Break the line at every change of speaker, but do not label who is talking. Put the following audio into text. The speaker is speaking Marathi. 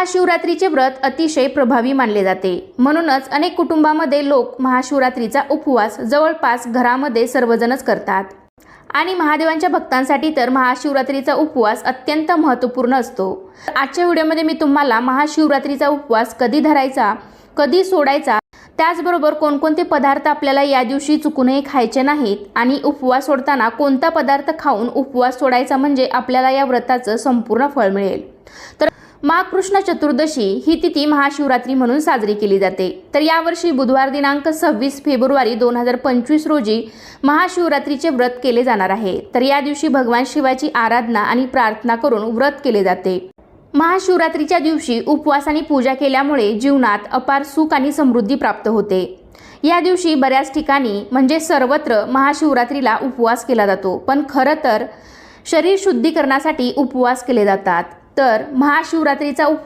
महाशिवरात्रीचे व्रत अतिशय प्रभावी मानले जाते। म्हणूनच अनेक कुटुंबामध्ये लोक महाशिवरात्रीचा उपवास जवळपास घरामध्ये सर्वजणच करतात आणि महादेवांच्या भक्तांसाठी तर महाशिवरात्रीचा उपवास अत्यंत महत्त्वपूर्ण असतो। आजच्या व्हिडिओमध्ये मी तुम्हाला महाशिवरात्रीचा उपवास कधी धरायचा, कधी सोडायचा, त्याचबरोबर कोणकोणते पदार्थ आपल्याला या दिवशी चुकूनही खायचे नाहीत आणि उपवास सोडताना कोणता पदार्थ खाऊन उपवास सोडायचा म्हणजे आपल्याला या व्रताचं संपूर्ण फळ मिळेल। तर माघ कृष्ण चतुर्दशी ही तिथी महाशिवरात्री म्हणून साजरी केली जाते। तर यावर्षी बुधवार दिनांक 26 फेब्रुवारी 2025 रोजी महाशिवरात्रीचे व्रत केले जाणार आहे। तर या दिवशी भगवान शिवाची आराधना आणि प्रार्थना करून व्रत केले जाते। महाशिवरात्रीच्या दिवशी उपवास आणि पूजा केल्यामुळे जीवनात अपार सुख आणि समृद्धी प्राप्त होते। या दिवशी बऱ्याच ठिकाणी म्हणजे सर्वत्र महाशिवरात्रीला उपवास केला जातो, पण खरं तर शरीर शुद्धीकरणासाठी उपवास केले जातात। तर महाशिवरात्रीचा